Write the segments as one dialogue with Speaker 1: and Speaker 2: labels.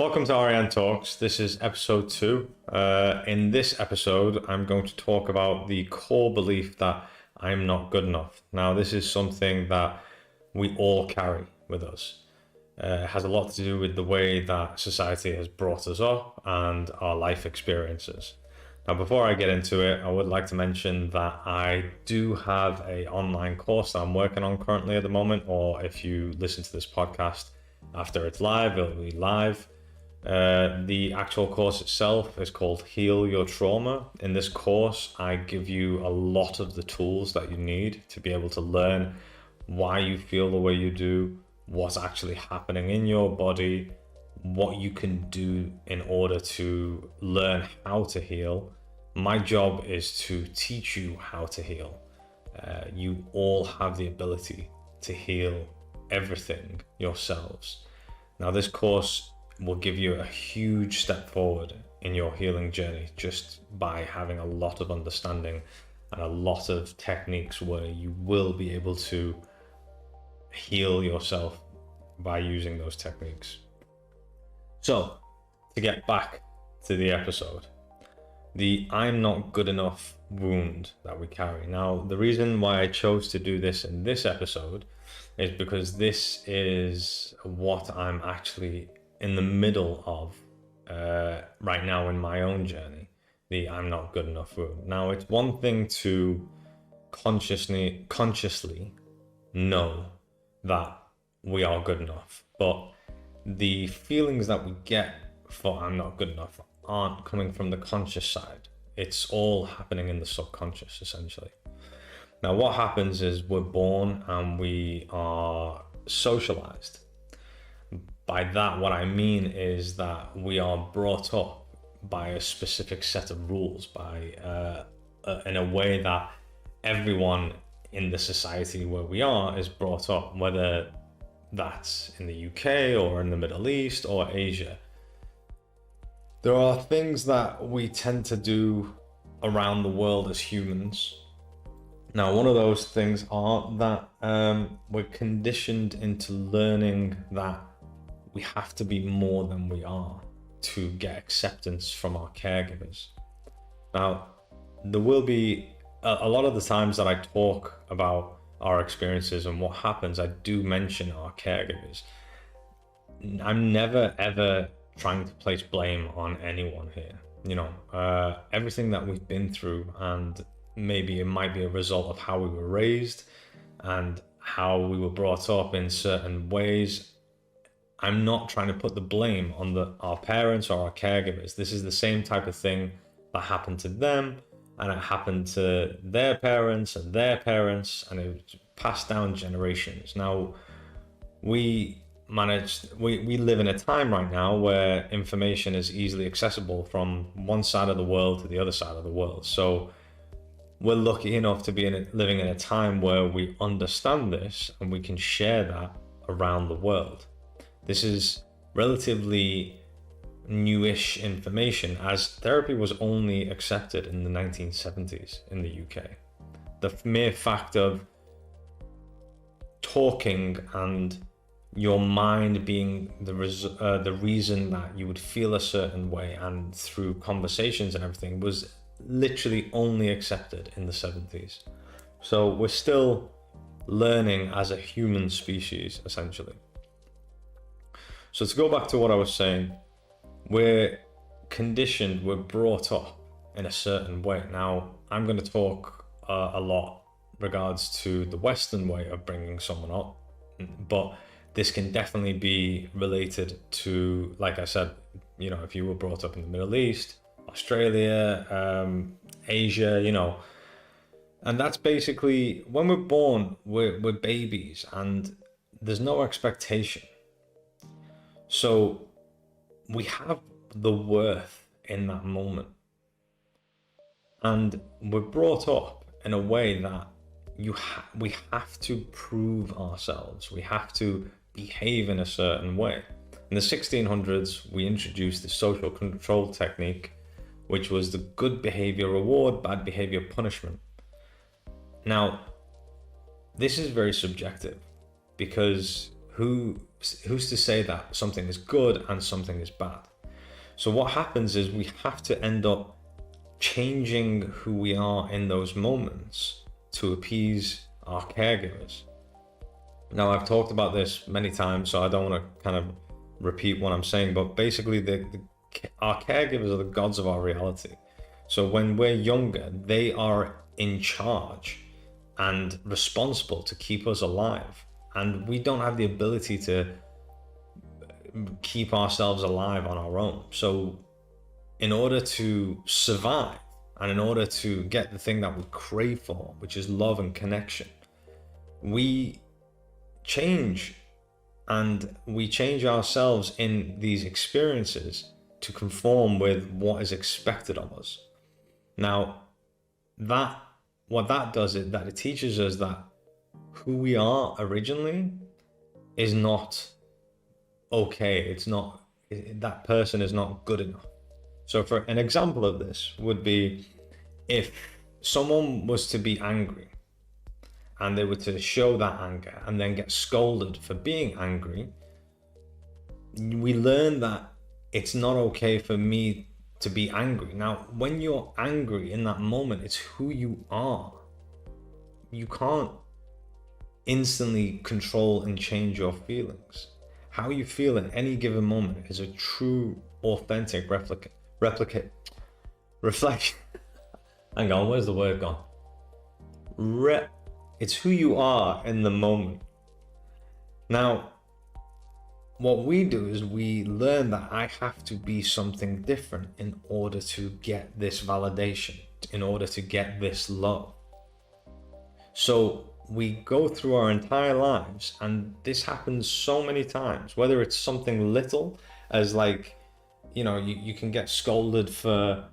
Speaker 1: Welcome to Ariane Talks. This is episode 2. In this episode, I'm going to talk about the core belief that I'm not good enough. Now, this is something that we all carry with us. It has a lot to do with the way that society has brought us up and our life experiences. Now, before I get into it, I would like to mention that I do have an online course that I'm working on currently at the moment, or if you listen to this podcast after it's live, it'll be live. The actual course itself is called Heal Your Trauma. In this course, I give you a lot of the tools that you need to be able to learn why you feel the way you do, what's actually happening in your body, what you can do in order to learn how to heal. My job is to teach you how to heal. You all have the ability to heal everything yourselves. Now, this course will give you a huge step forward in your healing journey just by having a lot of understanding and a lot of techniques where you will be able to heal yourself by using those techniques. So, to get back to the episode, the I'm not good enough wound that we carry. Now, the reason why I chose to do this in this episode is because this is what I'm actually in the middle of right now in my own journey, the I'm not good enough wound. Now, it's one thing to consciously know that we are good enough, but the feelings that we get for I'm not good enough aren't coming from the conscious side. It's all happening in the subconscious, essentially. Now, what happens is we're born and we are socialized. By that, what I mean is that we are brought up by a specific set of rules, in a way that everyone in the society where we are is brought up, whether that's in the UK or in the Middle East or Asia. There are things that we tend to do around the world as humans. Now, one of those things are that we're conditioned into learning that we have to be more than we are to get acceptance from our caregivers. Now, there will be a lot of the times that I talk about our experiences and what happens, I do mention our caregivers. I'm never ever trying to place blame on anyone here. Everything that we've been through, and maybe it might be a result of how we were raised and how we were brought up in certain ways. I'm not trying to put the blame on our parents or our caregivers. This is the same type of thing that happened to them, and it happened to their parents, and it was passed down generations. Now, we live in a time right now where information is easily accessible from one side of the world to the other side of the world. So we're lucky enough to be living in a time where we understand this and we can share that around the world. This is relatively newish information, as therapy was only accepted in the 1970s in the UK. The mere fact of talking and your mind being the reason that you would feel a certain way, and through conversations and everything, was literally only accepted in the 70s. So we're still learning as a human species, essentially. So to go back to what I was saying, we're conditioned, we're brought up in a certain way. Now, I'm going to talk a lot regards to the Western way of bringing someone up, but this can definitely be related to, like I said, if you were brought up in the Middle East, Australia, Asia, and that's basically when we're born, we're babies and there's no expectation. So we have the worth in that moment. And we're brought up in a way that we have to prove ourselves. We have to behave in a certain way. In the 1600s, we introduced the social control technique, which was the good behavior reward, bad behavior punishment. Now, this is very subjective, because who who's to say that something is good and something is bad? So what happens is we have to end up changing who we are in those moments to appease our caregivers. Now, I've talked about this many times, so I don't want to kind of repeat what I'm saying, but basically our caregivers are the gods of our reality. So when we're younger, they are in charge and responsible to keep us alive. And we don't have the ability to keep ourselves alive on our own. So in order to survive and in order to get the thing that we crave for, which is love and connection, we change, and we change ourselves in these experiences to conform with what is expected of us. Now, what that does is that it teaches us that who we are originally is not okay. It's not, that person is not good enough. So for an example of this would be if someone was to be angry and they were to show that anger and then get scolded for being angry, we learn that it's not okay for me to be angry. Now, when you're angry in that moment, it's who you are. You can't instantly control and change your feelings. How you feel in any given moment is a true, authentic reflection. Hang on, where's the word gone? It's who you are in the moment. Now, what we do is we learn that I have to be something different in order to get this validation, in order to get this love. So we go through our entire lives, and this happens so many times, whether it's something little as like, you can get scolded for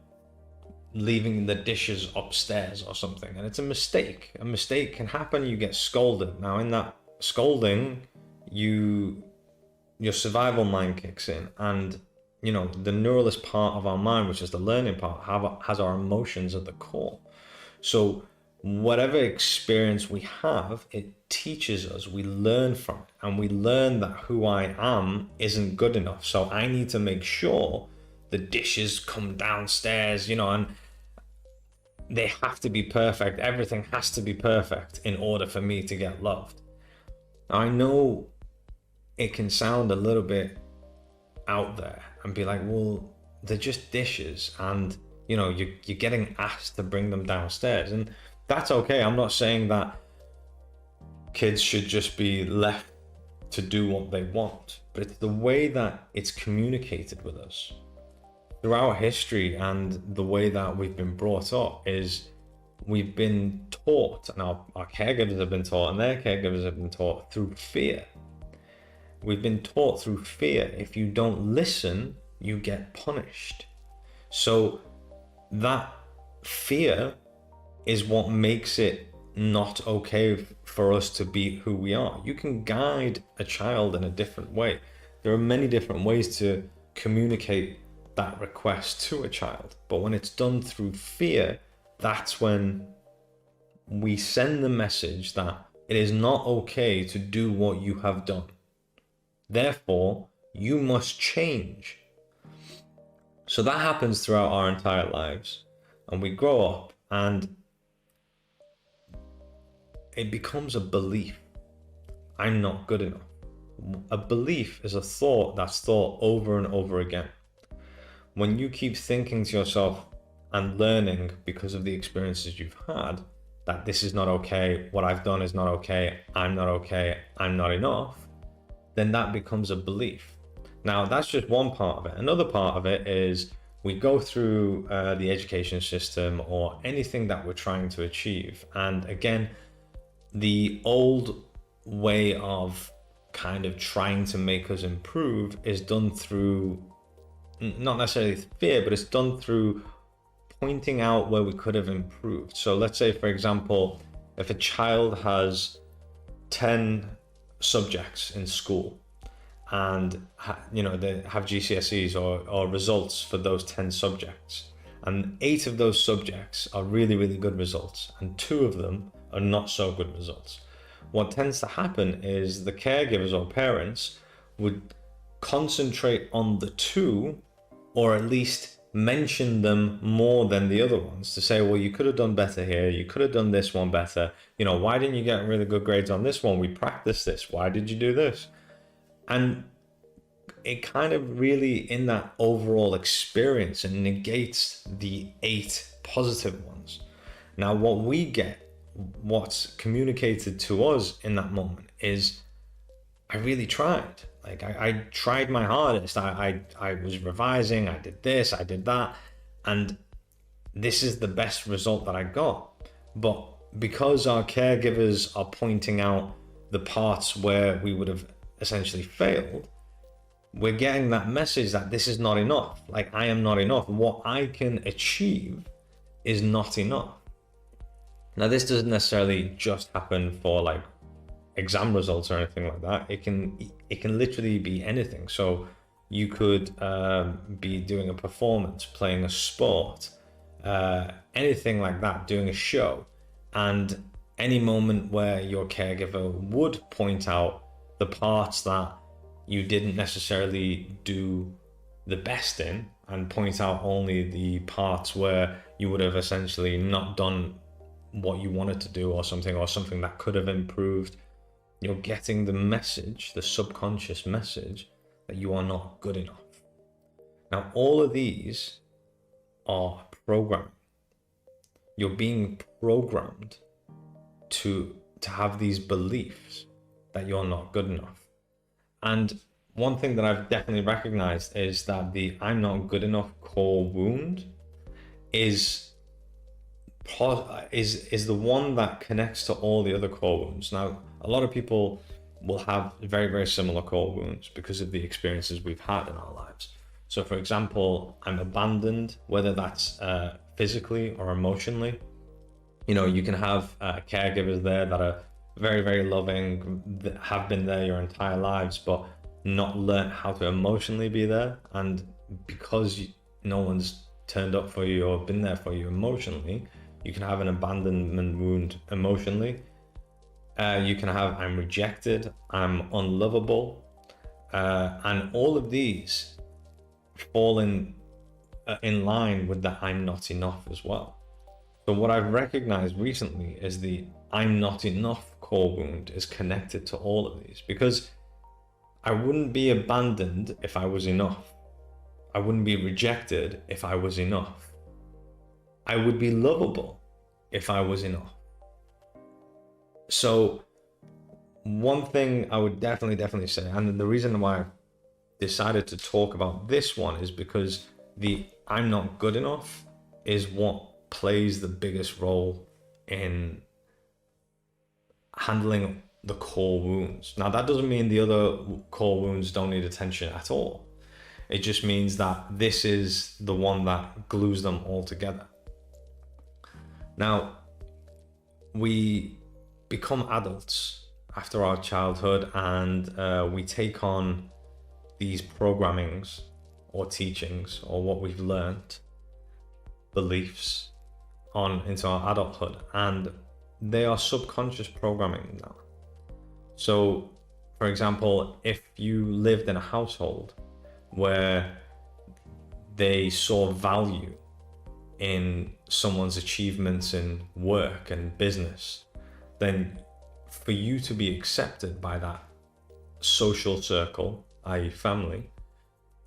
Speaker 1: leaving the dishes upstairs or something, and it's a mistake. A mistake can happen, you get scolded. Now in that scolding, your survival mind kicks in, and the neuralist part of our mind, which is the learning part, has our emotions at the core. So whatever experience we have, it teaches us, we learn from it, and we learn that who I am isn't good enough. So I need to make sure the dishes come downstairs, and they have to be perfect. Everything has to be perfect in order for me to get loved. I know it can sound a little bit out there and be like, well, they're just dishes, and you're getting asked to bring them downstairs, and that's okay. I'm not saying that kids should just be left to do what they want, but it's the way that it's communicated with us throughout history, and the way that we've been brought up is we've been taught, and our caregivers have been taught, and their caregivers have been taught through fear. We've been taught through fear. If you don't listen, you get punished. So that fear is what makes it not okay for us to be who we are. You can guide a child in a different way. There are many different ways to communicate that request to a child, but when it's done through fear, that's when we send the message that it is not okay to do what you have done. Therefore, you must change. So that happens throughout our entire lives, and we grow up, and it becomes a belief. I'm not good enough. A belief is a thought that's thought over and over again. When you keep thinking to yourself and learning because of the experiences you've had that this is not okay, what I've done is not okay, I'm not enough, then that becomes a belief. Now, that's just one part of it. Another part of it is we go through the education system or anything that we're trying to achieve. And again, the old way of kind of trying to make us improve is done through not necessarily fear, but it's done through pointing out where we could have improved. So let's say, for example, if a child has 10 subjects in school, and they have GCSEs or results for those 10 subjects, and 8 of those subjects are really, really good results, and 2 of them are not so good results. What tends to happen is the caregivers or parents would concentrate on the two, or at least mention them more than the other ones, to say, well, you could have done better here, you could have done this one better, why didn't you get really good grades on this one? We practiced this, why did you do this? And it kind of really, in that overall experience, it negates the 8 positive ones. Now what's communicated to us in that moment is, I really tried. Like I tried my hardest. I was revising, I did this, I did that, and this is the best result that I got. But because our caregivers are pointing out the parts where we would have essentially failed, we're getting that message that this is not enough. Like, I am not enough. What I can achieve is not enough. Now, this doesn't necessarily just happen for like exam results or anything like that. It can literally be anything. So you could be doing a performance, playing a sport, anything like that, doing a show, and any moment where your caregiver would point out the parts that you didn't necessarily do the best in, and point out only the parts where you would have essentially not done what you wanted to do, or something that could have improved. You're getting the message, the subconscious message, that you are not good enough. Now, all of these are programming. You're being programmed to have these beliefs that you're not good enough. And one thing that I've definitely recognized is that the I'm not good enough core wound is the one that connects to all the other core wounds. Now, a lot of people will have very, very similar core wounds because of the experiences we've had in our lives. So, for example, I'm abandoned, whether that's physically or emotionally. You can have caregivers there that are very, very loving, that have been there your entire lives, but not learn how to emotionally be there. And because no one's turned up for you or been there for you emotionally, you can have an abandonment wound emotionally. You can have I'm rejected, I'm unlovable, and all of these fall in line with the I'm not enough as well. So what I've recognized recently is the I'm not enough core wound is connected to all of these, because I wouldn't be abandoned if I was enough. I wouldn't be rejected if I was enough. I would be lovable if I was enough. So one thing I would definitely say, and the reason why I decided to talk about this one is because the I'm not good enough is what plays the biggest role in handling the core wounds. Now, that doesn't mean the other core wounds don't need attention at all. It just means that this is the one that glues them all together. Now, we become adults after our childhood, and we take on these programmings or teachings or what we've learned, beliefs, on into our adulthood, and they are subconscious programming now. So, for example, if you lived in a household where they saw value in someone's achievements in work and business, then for you to be accepted by that social circle, i.e. family,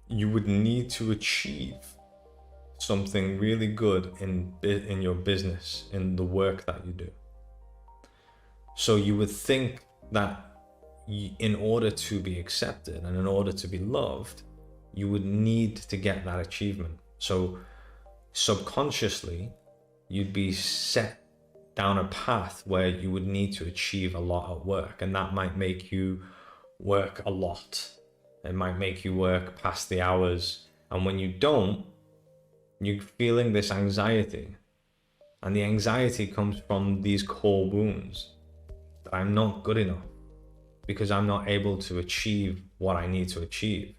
Speaker 1: you would need to achieve something really good in your business, in the work that you do. So you would think that in order to be accepted and in order to be loved, you would need to get that achievement. So subconsciously, you'd be set down a path where you would need to achieve a lot at work, and that might make you work a lot. It might make you work past the hours, and when you don't, you're feeling this anxiety, and the anxiety comes from these core wounds that I'm not good enough because I'm not able to achieve what I need to achieve.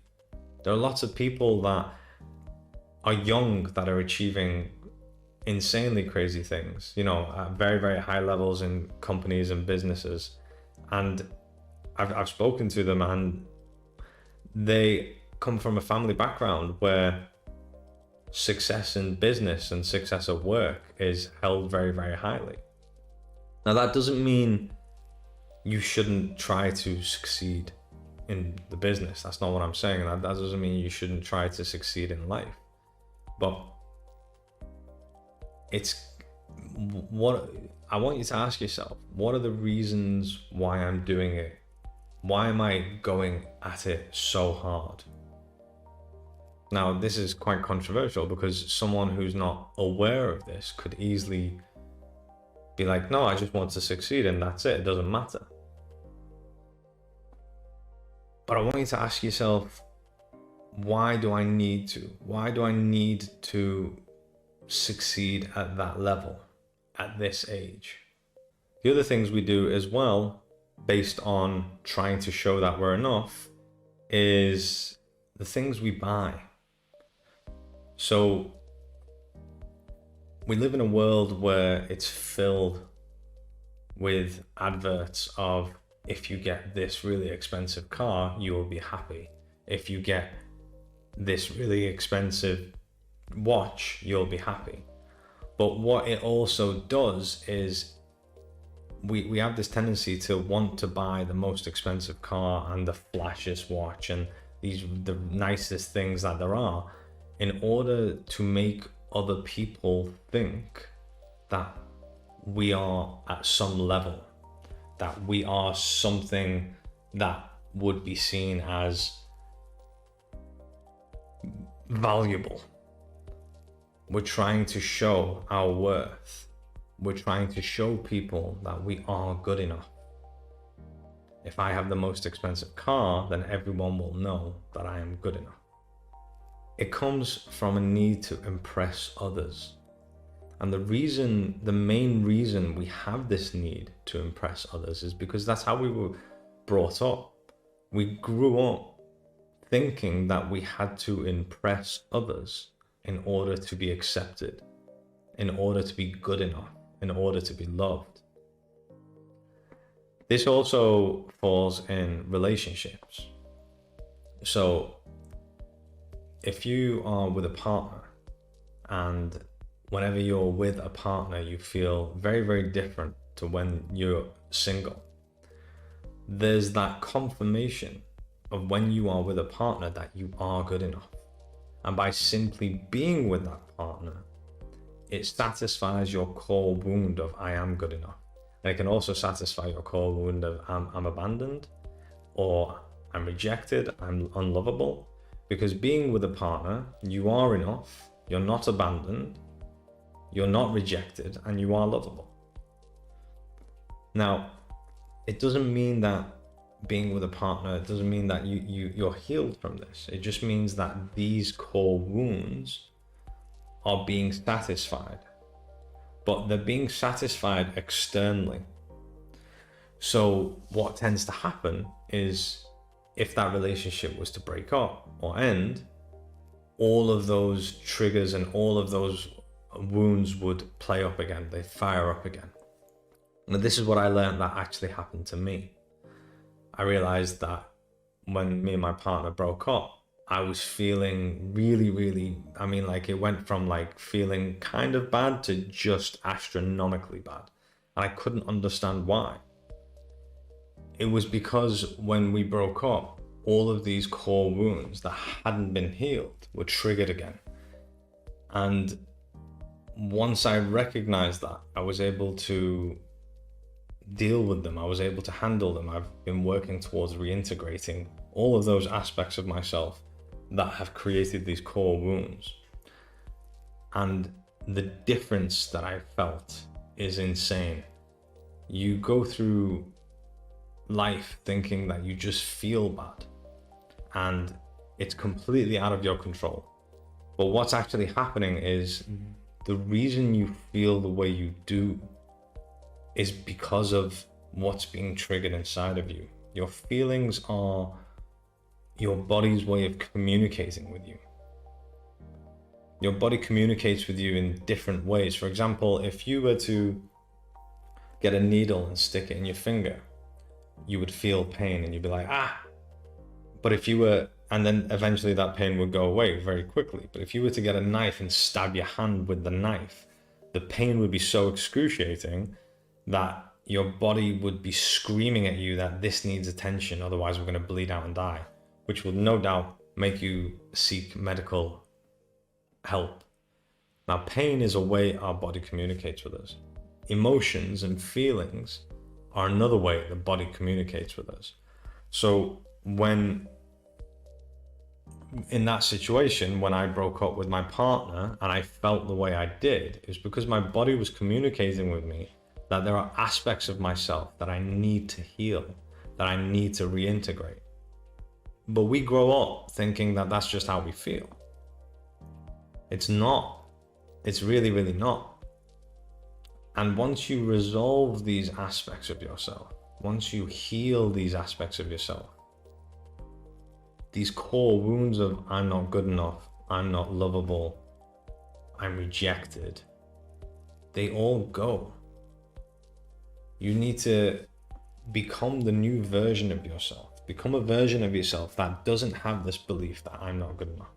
Speaker 1: There are lots of people that are young that are achieving insanely crazy things, at very, very high levels in companies and businesses. And I've spoken to them, and they come from a family background where success in business and success at work is held very, very highly. Now, that doesn't mean you shouldn't try to succeed in the business. That's not what I'm saying. That doesn't mean you shouldn't try to succeed in life. But it's what I want you to ask yourself: what are the reasons why I'm doing it? Why am I going at it so hard? Now, this is quite controversial because someone who's not aware of this could easily be like, no, I just want to succeed and that's it. It doesn't matter. But I want you to ask yourself, why do I need to? Why do I need to succeed at that level, at this age? The other things we do as well, based on trying to show that we're enough, is the things we buy. So we live in a world where it's filled with adverts of, if you get this really expensive car, you will be happy. If you get this really expensive watch, you'll be happy. But what it also does is we have this tendency to want to buy the most expensive car and the flashiest watch and the nicest things that there are, in order to make other people think that we are at some level, that we are something that would be seen as valuable. We're trying to show our worth. We're trying to show people that we are good enough. If I have the most expensive car, then everyone will know that I am good enough. It comes from a need to impress others. And the main reason we have this need to impress others is because that's how we were brought up. We grew up thinking that we had to impress others in order to be accepted, in order to be good enough, in order to be loved. This also falls in relationships. So if you are with a partner, and whenever you're with a partner, you feel very, very different to when you're single. There's that confirmation of when you are with a partner that you are good enough. And by simply being with that partner, it satisfies your core wound of I am good enough. And it can also satisfy your core wound of I'm abandoned, or I'm rejected, I'm unlovable. Because being with a partner, you are enough, you're not abandoned, you're not rejected, and you are lovable. Now, it doesn't mean that being with a partner, it doesn't mean that you're healed from this. It just means that these core wounds are being satisfied, but they're being satisfied externally. So what tends to happen is, if that relationship was to break up or end, all of those triggers and all of those wounds would play up again. They fire up again. Now, this is what I learned that actually happened to me. I realized that when me and my partner broke up, I was feeling really, it went from feeling kind of bad to just astronomically bad. And I couldn't understand why. It was because when we broke up, all of these core wounds that hadn't been healed were triggered again. And once I recognized that, I was able to deal with them. I was able to handle them. I've been working towards reintegrating all of those aspects of myself that have created these core wounds. And the difference that I felt is insane. You go through life thinking that you just feel bad, and it's completely out of your control. But what's actually happening is the reason you feel the way you do is because of what's being triggered inside of you. Your feelings are your body's way of communicating with you. Your body communicates with you in different ways. For example, if you were to get a needle and stick it in your finger, you would feel pain and you'd be like, ah. But if you were And then eventually that pain would go away very quickly. But if you were to get a knife and stab your hand with the knife, the pain would be so excruciating that your body would be screaming at you that this needs attention, otherwise we're going to bleed out and die, which will no doubt make you seek medical help. Now, pain is a way our body communicates with us. Emotions and feelings are another way the body communicates with us. So when in that situation, when I broke up with my partner and I felt the way I did, it was because my body was communicating with me that there are aspects of myself that I need to heal, that I need to reintegrate. But we grow up thinking that that's just how we feel. It's not. It's really, really not. And once you resolve these aspects of yourself, once you heal these aspects of yourself, these core wounds of I'm not good enough, I'm not lovable, I'm rejected, they all go. You need to become the new version of yourself. Become a version of yourself that doesn't have this belief that I'm not good enough.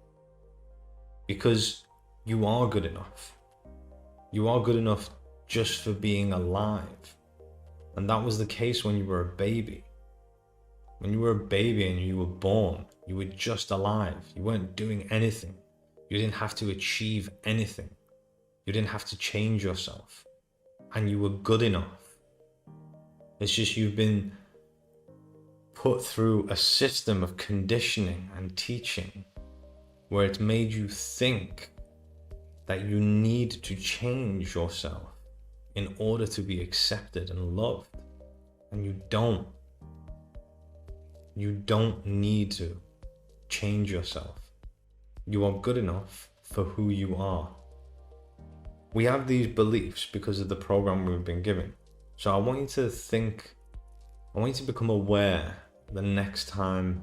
Speaker 1: Because you are good enough. You are good enough just for being alive. And that was the case when you were a baby. When you were a baby and you were born, you were just alive. You weren't doing anything. You didn't have to achieve anything. You didn't have to change yourself. And you were good enough. It's just you've been put through a system of conditioning and teaching where it's made you think that you need to change yourself in order to be accepted and loved. And you don't. You don't need to change yourself. You are good enough for who you are. We have these beliefs because of the program we've been given. So I want you to think, I want you to become aware the next time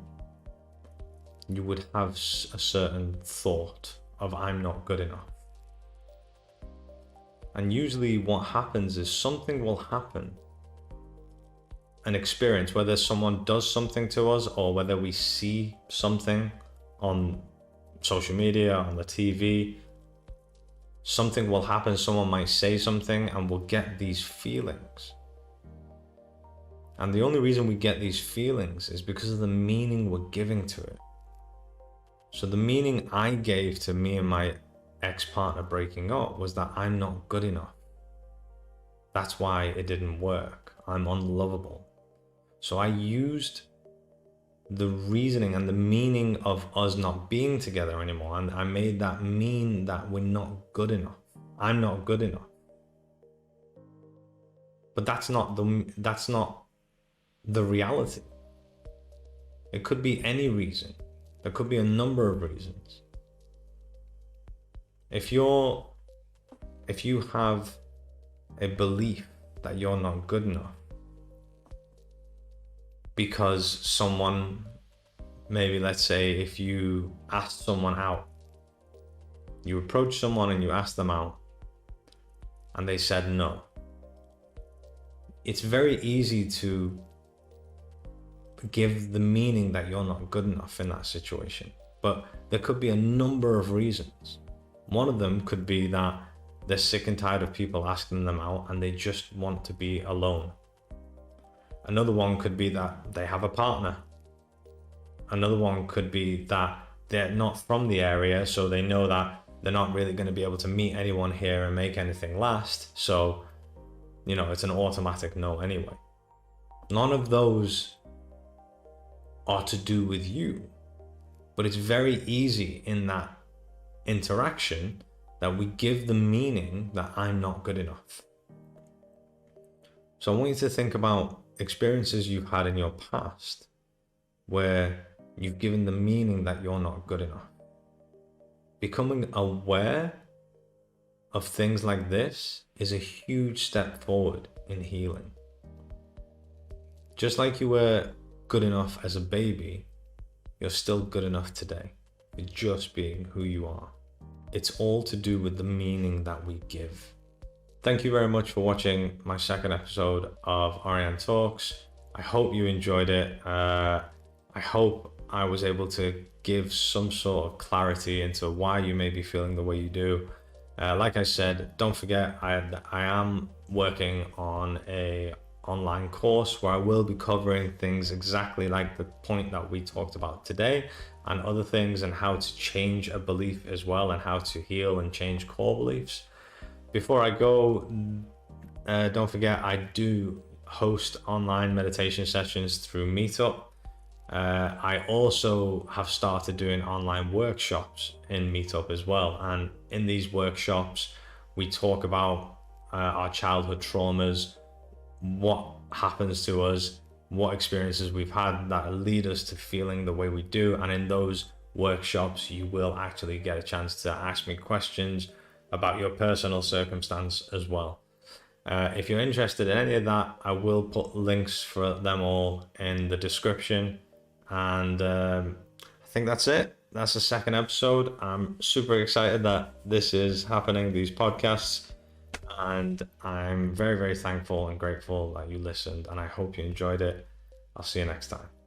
Speaker 1: you would have a certain thought of I'm not good enough. And usually what happens is something will happen, an experience, whether someone does something to us or whether we see something on social media, on the TV, something will happen, someone might say something and we'll get these feelings. And the only reason we get these feelings is because of the meaning we're giving to it. So the meaning I gave to me and my ex-partner breaking up was that I'm not good enough. That's why it didn't work. I'm unlovable. So I used the reasoning and the meaning of us not being together anymore, and I made that mean that we're not good enough. I'm not good enough. But that's not the reality. It could be any reason. There could be a number of reasons. If you have a belief that you're not good enough because someone, maybe let's say if you asked someone out, you approach someone and you ask them out and they said no. It's very easy to give the meaning that you're not good enough in that situation. But there could be a number of reasons. One of them could be that they're sick and tired of people asking them out and they just want to be alone. Another one could be that they have a partner. Another one could be that they're not from the area, so they know that they're not really going to be able to meet anyone here and make anything last. So, it's an automatic no anyway. None of those are to do with you, but it's very easy in that interaction that we give the meaning that I'm not good enough. So I want you to think about experiences you've had in your past where you've given the meaning that you're not good enough. Becoming aware of things like this is a huge step forward in healing. Just like you were good enough as a baby, you're still good enough today for just being who you are. It's all to do with the meaning that we give. Thank you very much for watching my second episode of Ariane Talks. I hope you enjoyed it. I hope I was able to give some sort of clarity into why you may be feeling the way you do. Like I said, don't forget, I am working on a online course where I will be covering things exactly like the point that we talked about today, and other things, and how to change a belief as well, and how to heal and change core beliefs. Before I go, don't forget, I do host online meditation sessions through MeetUp. I also have started doing online workshops in MeetUp as well. And in these workshops, we talk about our childhood traumas, what happens to us, what experiences we've had that lead us to feeling the way we do. And in those workshops, you will actually get a chance to ask me questions about your personal circumstance as well. If you're interested in any of that, I will put links for them all in the description. And I think that's it. That's the second episode. I'm super excited that this is happening, these podcasts. And I'm very, very thankful and grateful that you listened. And I hope you enjoyed it. I'll see you next time.